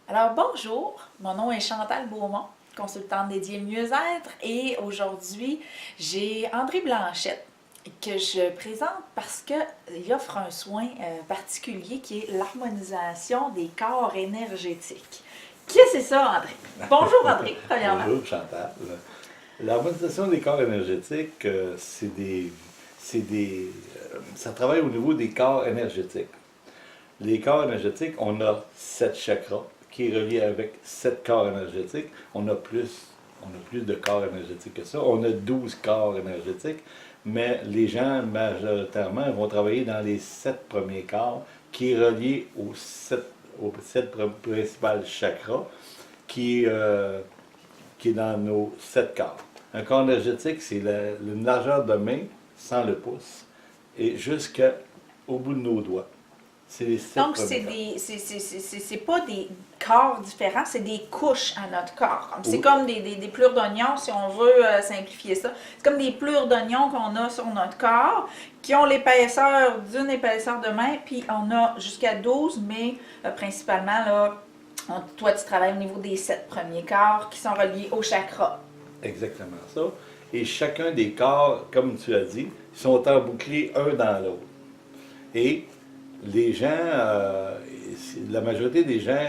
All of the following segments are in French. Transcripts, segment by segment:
Alors bonjour, mon nom est Chantal Beaumont, consultante dédiée mieux-être et aujourd'hui j'ai André Blanchette que je présente parce qu'il offre un soin particulier qui est l'harmonisation des corps énergétiques. Qu'est-ce que c'est ça, André? Bonjour André, premièrement. Bonjour Chantal. L'harmonisation des corps énergétiques, ça travaille au niveau des corps énergétiques. Les corps énergétiques, on a 7 chakras qui est relié avec 7 corps énergétiques. On a plus de corps énergétiques que ça. On a 12 corps énergétiques, mais les gens, majoritairement, vont travailler dans les 7 premiers corps qui est relié aux sept principales chakras qui est dans nos 7 corps. Un corps énergétique, c'est une largeur de main, sans le pouce, et jusqu'au bout de nos doigts. C'est les sept Donc, premiers corps. c'est pas des corps différents, c'est des couches à notre corps. C'est Oui, comme des plures d'oignons, si on veut simplifier ça. C'est comme des plures d'oignons qu'on a sur notre corps, qui ont l'épaisseur d'une épaisseur de main, puis on a jusqu'à 12, mais principalement, là, toi, tu travailles au niveau des 7 premiers corps qui sont reliés au chakra. exactement ça. Et chacun des corps, comme tu as dit, sont embouclés un dans l'autre. Et les gens, la majorité des gens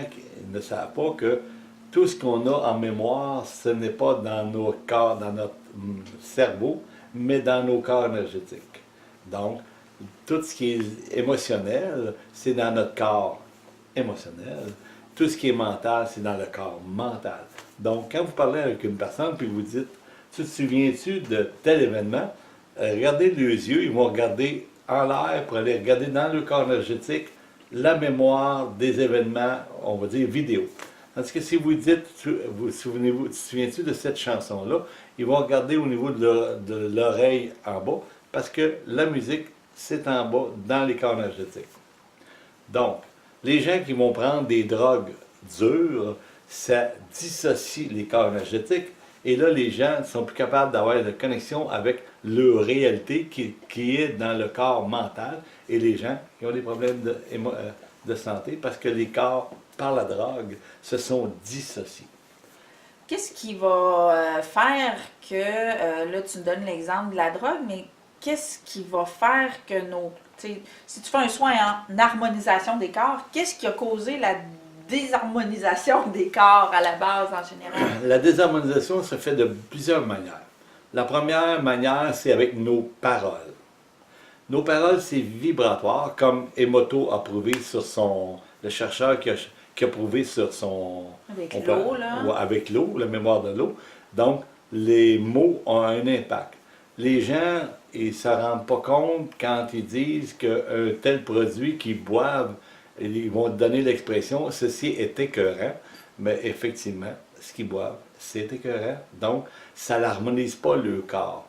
ne savent pas que tout ce qu'on a en mémoire, ce n'est pas dans nos corps, dans notre cerveau, mais dans nos corps énergétiques. Donc, tout ce qui est émotionnel, c'est dans notre corps émotionnel. Tout ce qui est mental, c'est dans le corps mental. Donc, quand vous parlez avec une personne, puis vous dites, tu te souviens-tu de tel événement? Regardez les yeux, ils vont regarder en l'air pour aller regarder dans le corps énergétique la mémoire des événements, on va dire vidéo. Tandis que si vous dites, tu te souviens-tu de cette chanson-là, ils vont regarder au niveau de l'oreille en bas, parce que la musique, c'est en bas dans les corps énergétiques. Donc, les gens qui vont prendre des drogues dures, ça dissocie les corps énergétiques. Et là, les gens ne sont plus capables d'avoir une connexion avec leur réalité qui est dans le corps mental. Et les gens qui ont des problèmes de santé parce que les corps, par la drogue, se sont dissociés. Qu'est-ce qui va faire que, là tu me donnes l'exemple de la drogue, mais qu'est-ce qui va faire que si tu fais un soin en harmonisation des corps, qu'est-ce qui a causé la désharmonisation des corps à la base en général? La désharmonisation se fait de plusieurs manières. La première manière, c'est avec nos paroles. Nos paroles, c'est vibratoire, comme Emoto a prouvé le chercheur qui a prouvé sur son, Avec l'eau, là. avec l'eau, la mémoire de l'eau. Donc, les mots ont un impact. Les gens, ils ne se rendent pas compte quand ils disent qu'un tel produit qu'ils boivent, ils vont donner l'expression, ceci est écœurant, mais effectivement, ce qu'ils boivent, c'est écœurant. Donc, ça n'harmonise pas le corps.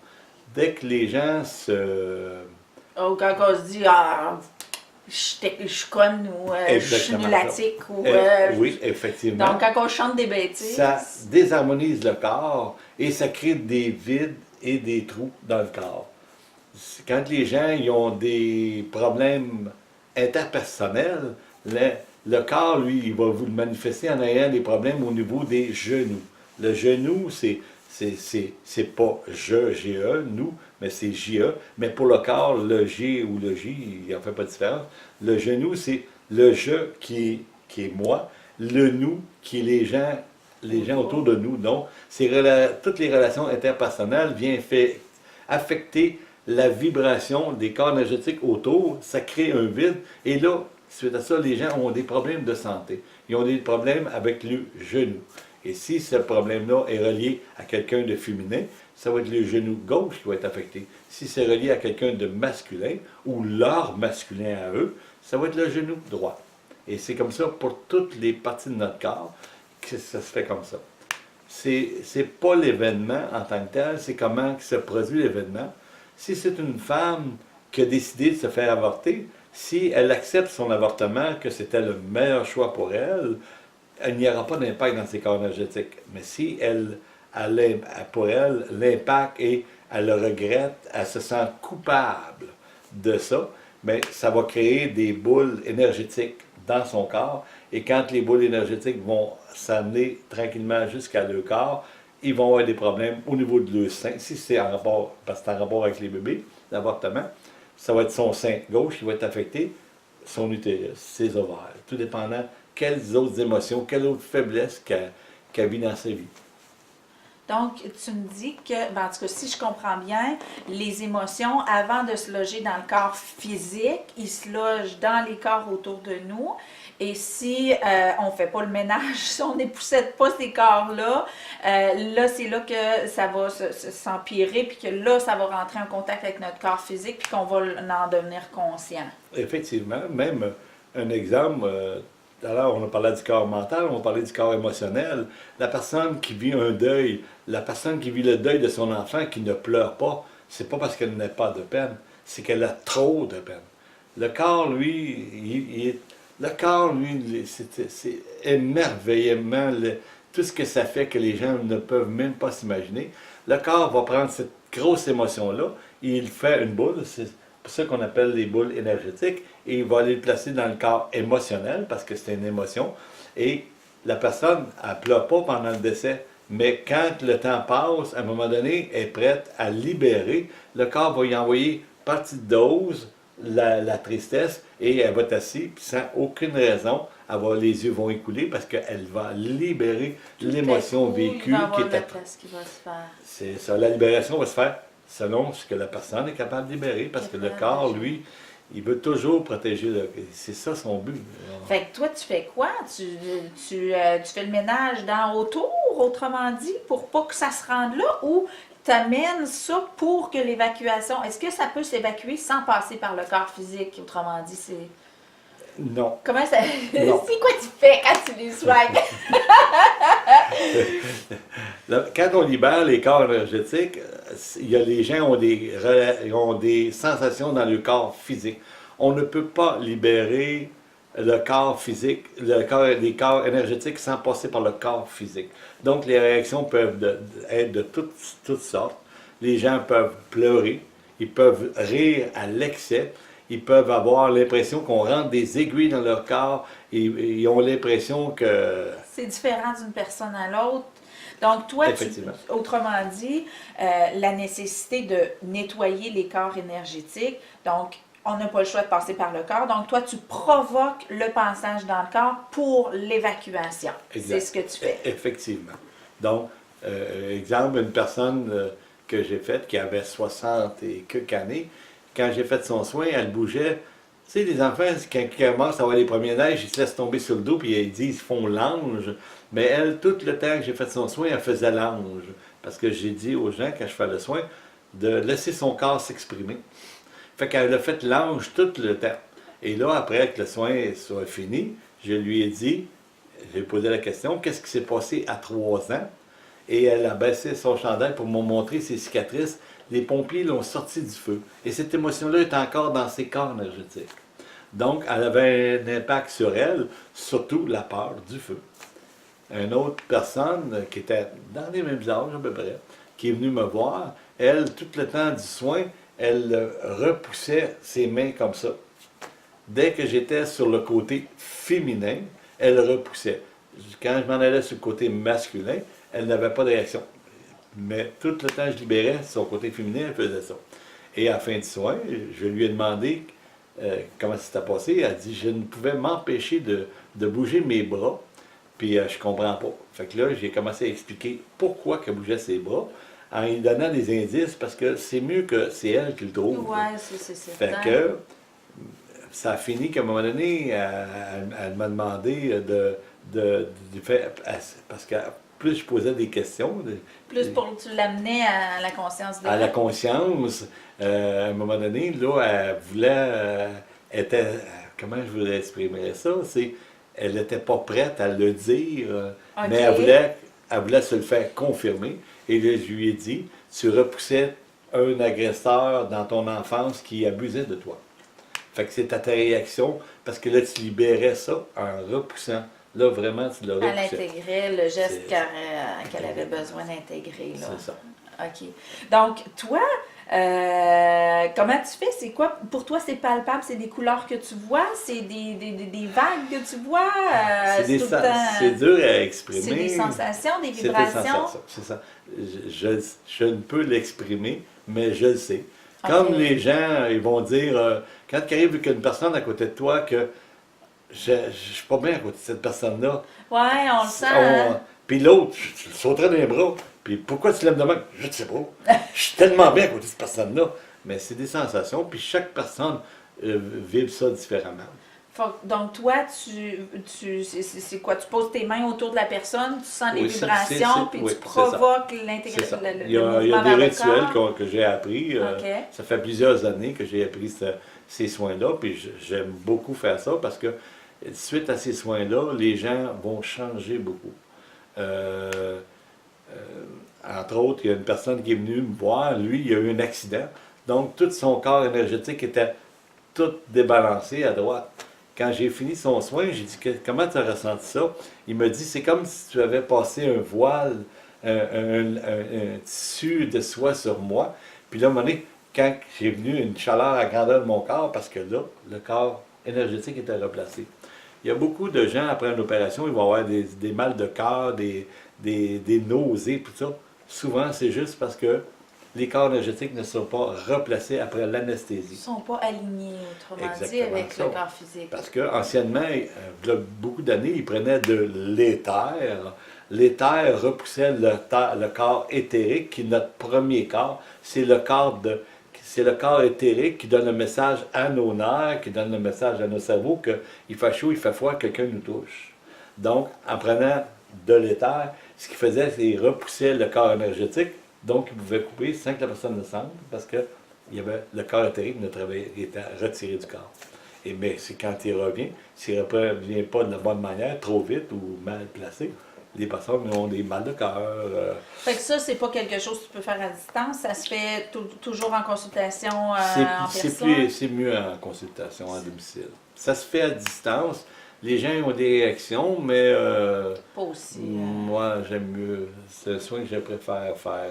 Dès que les gens se Ou quand on se dit, ah, je suis conne ou je suis exactement ça. lunatique ou. Oui, effectivement. Donc, quand on chante des bêtises. Ça désharmonise le corps et ça crée des vides et des trous dans le corps. Quand les gens ils ont des problèmes interpersonnels, le corps, lui, il va vous le manifester en ayant des problèmes au niveau des genoux. Le genou, c'est pas G-E, nous, mais c'est J-E. Mais pour le corps, le G ou le J, il n'en fait pas de différence. Le genou, c'est le je qui est moi, le nous qui est les gens autour de nous. Donc, toutes les relations interpersonnelles viennent affecter la vibration des corps énergétiques autour, ça crée un vide, et là, suite à ça, les gens ont des problèmes de santé. Ils ont des problèmes avec le genou. Et si ce problème-là est relié à quelqu'un de féminin, ça va être le genou gauche qui va être affecté. Si c'est relié à quelqu'un de masculin, ou leur masculin à eux, ça va être le genou droit. Et c'est comme ça pour toutes les parties de notre corps que ça se fait comme ça. C'est pas l'événement en tant que tel, c'est comment se produit l'événement. Si c'est une femme qui a décidé de se faire avorter, si elle accepte son avortement, que c'était le meilleur choix pour elle, il n'y aura pas d'impact dans ses corps énergétiques. Mais si pour elle, l'impact est, elle le regrette, elle se sent coupable de ça, mais ça va créer des boules énergétiques dans son corps. Et quand les boules énergétiques vont s'amener tranquillement jusqu'à leur corps, ils vont avoir des problèmes au niveau de leur sein. Si c'est en rapport, parce que c'est en rapport avec les bébés, l'avortement, ça va être son sein gauche qui va être affecté, son utérus, ses ovaires, tout dépendant quelles autres émotions, quelle autre faiblesse qu'elle vit dans sa vie. Donc, tu me dis que, ben, en tout cas, si je comprends bien, les émotions, avant de se loger dans le corps physique, ils se logent dans les corps autour de nous. Et si on ne fait pas le ménage, si on n'époussette pas ces corps-là, là, c'est là que ça va s'empirer, puis que là, ça va rentrer en contact avec notre corps physique, puis qu'on va en devenir conscient. Effectivement, même un exemple, tout à l'heure on a parlé du corps mental, on a parlé du corps émotionnel. La personne qui vit un deuil, la personne qui vit le deuil de son enfant, qui ne pleure pas, c'est pas parce qu'elle n'a pas de peine, c'est qu'elle a trop de peine. Le corps, lui, c'est émerveillement tout ce que ça fait que les gens ne peuvent même pas s'imaginer. Le corps va prendre cette grosse émotion-là, il fait une boule, c'est pour ça qu'on appelle les boules énergétiques, et il va les placer dans le corps émotionnel, parce que c'est une émotion, et la personne, elle ne pleure pas pendant le décès, mais quand le temps passe, à un moment donné, elle est prête à libérer, le corps va y envoyer par petite dose la tristesse, et elle va être assise, puis sans aucune raison, les yeux vont écouler, parce qu'elle va libérer l'émotion vécue qui est qui va se faire. C'est ça, la libération va se faire selon ce que la personne est capable de libérer, parce que le corps, lui, il veut toujours protéger. C'est ça son but. Fait que toi, tu fais quoi? Tu fais le ménage dans autour, autrement dit, pour pas que ça se rende là, ou tu amènes ça pour que l'évacuation... Est-ce que ça peut s'évacuer sans passer par le corps physique? Autrement dit, c'est... Non. Comment ça... Non. C'est quoi tu fais quand tu les soignes? Quand on libère les corps énergétiques, il y a, les gens ont des sensations dans le corps physique. On ne peut pas libérer le corps physique, les corps énergétiques sans passer par le corps physique. Donc les réactions peuvent être de toutes sortes. Les gens peuvent pleurer, ils peuvent rire à l'excès, ils peuvent avoir l'impression qu'on rentre des aiguilles dans leur corps, et ils ont l'impression que... C'est différent d'une personne à l'autre. Donc, toi, autrement dit, la nécessité de nettoyer les corps énergétiques, donc, on n'a pas le choix de passer par le corps. Donc, toi, tu provoques le passage dans le corps pour l'évacuation. C'est ce que tu fais. Effectivement. Donc, exemple, une personne que j'ai faite qui avait 60 et quelques années, quand j'ai fait son soin, elle bougeait. Tu sais, les enfants, quand ils commencent à avoir les premiers neiges, ils se laissent tomber sur le dos, puis ils disent, ils font l'ange. Mais elle, tout le temps que j'ai fait son soin, elle faisait l'ange. Parce que j'ai dit aux gens, quand je fais le soin, de laisser son corps s'exprimer. Fait qu'elle a fait l'ange tout le temps. Et là, après que le soin soit fini, je lui ai dit, j'ai posé la question, qu'est-ce qui s'est passé à 3 ans? Et elle a baissé son chandail pour me montrer ses cicatrices. Les pompiers l'ont sorti du feu. Et cette émotion-là est encore dans ses corps énergétiques. Donc, elle avait un impact sur elle, surtout la peur du feu. Une autre personne qui était dans les mêmes âges à peu près, qui est venue me voir, elle, tout le temps du soin, elle repoussait ses mains comme ça. Dès que j'étais sur le côté féminin, elle repoussait. Quand je m'en allais sur le côté masculin, elle n'avait pas de réaction. Mais tout le temps que je libérais son côté féminin, elle faisait ça. Et à la fin du soin, je lui ai demandé comment ça s'était passé. Elle a dit, je ne pouvais m'empêcher de bouger mes bras, puis je comprends pas. Fait que là, j'ai commencé à expliquer pourquoi qu'elle bougeait ses bras, en lui donnant des indices, parce que c'est mieux que c'est elle qui le trouve. Oui, c'est Fait que ça a fini qu'à un moment donné, elle m'a demandé de faire, parce que plus je posais des questions. Plus pour tu l'amenais à la conscience de... À la conscience. À un moment donné, là, elle voulait... comment je voulais exprimer ça? Elle n'était pas prête à le dire, Okay. mais elle voulait se le faire confirmer. Et là, je lui ai dit, tu repoussais un agresseur dans ton enfance qui abusait de toi. Fait que c'était ta réaction, parce que là, tu libérais ça en repoussant. Là, vraiment, tu l'as repoussé. Elle intégrait le geste qu'elle avait besoin d'intégrer. C'est ça. OK. Donc, toi, Comment tu fais? C'est quoi? Pour toi, c'est palpable? C'est des couleurs que tu vois? C'est des vagues que tu vois? C'est Tout le temps... c'est dur à C'est des exprimer. sensations, des C'est des vibrations? sensations, c'est ça. Je ne peux l'exprimer, mais je le sais. Ok. Comme les gens, ils vont dire, quand il arrive qu'une personne à côté de toi, que je ne suis pas bien à côté de cette personne-là, Ouais, on le sent, hein? puis l'autre, je le sauterais dans les bras. Puis pourquoi tu l'aimes de même? Je ne sais pas. Je suis tellement bien à côté de cette personne-là. Mais c'est des sensations, puis chaque personne vibre ça différemment. Donc, toi, c'est quoi? Tu poses tes mains autour de la personne, tu sens les Oui, vibrations, puis oui, tu c'est ça. provoques C'est ça. le Il y a mouvement des vers le rituels corps. que j'ai appris. OK. Ça fait plusieurs années que j'ai appris ces soins-là, puis j'aime beaucoup faire ça parce que suite à ces soins-là, les gens vont changer beaucoup. Euh, Entre autres, il y a une personne qui est venue me voir, lui, il a eu un accident, donc tout son corps énergétique était tout débalancé à droite. Quand j'ai fini son soin, j'ai dit comment tu as ressenti ça? Il m'a dit c'est comme si tu avais passé un voile, un tissu de soie sur moi. Puis là, à un moment donné, quand j'ai venu une chaleur à grandeur de mon corps, parce que là, le corps énergétique était replacé. Il y a beaucoup de gens, après une opération, ils vont avoir des mal de cœur, des nausées, tout ça. Souvent, c'est juste parce que les corps énergétiques ne sont pas replacés après Ils ne l'anesthésie. sont pas alignés, autrement dit, Exactement avec ça. le corps physique. Parce qu'anciennement, il y a beaucoup d'années, ils prenaient de l'éther. L'éther repoussait le corps éthérique, qui est notre premier corps. C'est le corps éthérique qui donne le message à nos nerfs, qui donne le message à nos cerveaux qu'il fait chaud, il fait froid, quelqu'un nous touche. Donc, en prenant de l'éther, ce qu'il faisait, c'est qu'il repoussait le corps énergétique, donc il pouvait couper sans que la personne ne sente, parce que le corps éthérique était retiré du corps. Mais c'est quand il revient, s'il ne revient pas de la bonne manière, trop vite ou mal placé, les personnes ont des mal de cœur. Fait que ça, c'est pas quelque chose que tu peux faire à distance, ça se fait toujours en consultation en personne? C'est mieux en consultation à domicile. Ça se fait à distance. Les gens ont des réactions, mais Pas aussi. moi, j'aime mieux. C'est le soin que je préfère faire.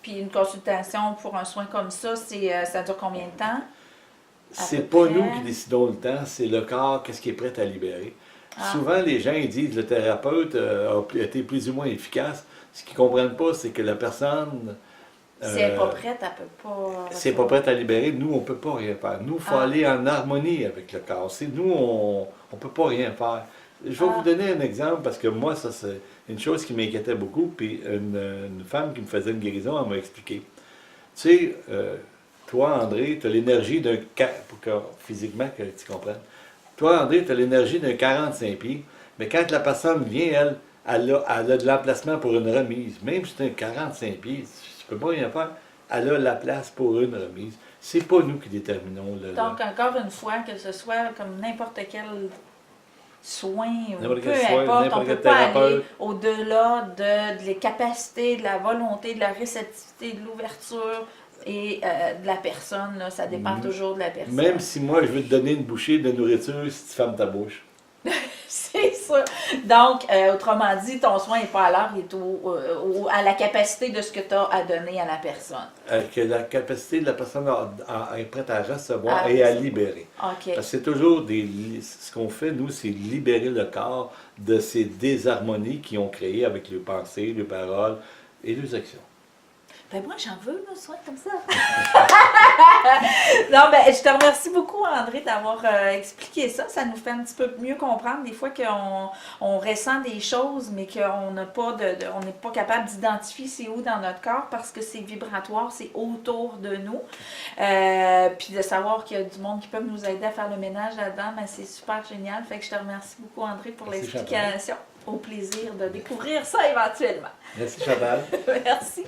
Puis une consultation pour un soin comme ça, ça dure combien de temps? C'est pas nous qui décidons le temps, c'est le corps, qu'est-ce qui est prêt à libérer. Ah. Souvent, les gens ils disent que le thérapeute a été plus ou moins efficace. Ce qu'ils ne comprennent pas, c'est que la personne. Si elle n'est pas prête, elle ne peut pas. Si elle n'est pas prête à libérer, nous, on ne peut pas rien faire. Nous, il faut aller en harmonie avec le corps. Nous, on ne peut pas rien faire. Je vais vous donner un exemple parce que moi, ça, c'est une chose qui m'inquiétait beaucoup. Puis une femme qui me faisait une guérison, elle m'a expliqué. Tu sais, toi, André, tu as l'énergie d'un. Pour que physiquement, que tu comprennes. Toi, André, tu as l'énergie d'un 45 pieds, mais quand la personne vient, elle a de l'emplacement pour une remise. Même si c'est un 45 pieds, tu ne peux pas rien faire, elle a la place pour une remise. C'est pas nous qui déterminons le. Donc, encore une fois, que ce soit comme n'importe quel soin, ou N'importe peu quel soin, importe, on n'importe ne peut quel pas aller thérapeute. au-delà de les capacités, de la volonté, de la réceptivité, de l'ouverture et de la personne. Là. Ça dépend toujours de la personne. Même si moi, je veux te donner une bouchée de nourriture si tu fermes ta bouche. C'est ça. Donc, autrement dit, ton soin n'est pas à l'heure, il est à la capacité de ce que tu as à donner à la personne. Que la capacité de la personne est prête à recevoir Ah, et à libérer. OK. Parce que c'est toujours ce qu'on fait, nous, c'est libérer le corps de ces désharmonies qu'ils ont créées avec leurs pensées, leurs paroles et leurs actions. Ben moi, j'en veux, un soin comme ça. Non, ben, je te remercie beaucoup, André, d'avoir expliqué ça. Ça nous fait un petit peu mieux comprendre des fois qu'on ressent des choses, mais qu'on n'a pas on n'est pas capable d'identifier c'est où dans notre corps parce que c'est vibratoire, c'est autour de nous. Puis de savoir qu'il y a du monde qui peut nous aider à faire le ménage là-dedans, ben, c'est super génial. Fait que je te remercie beaucoup, André, pour Merci, l'explication. Au plaisir de découvrir ça éventuellement. Merci, Chantal. Merci.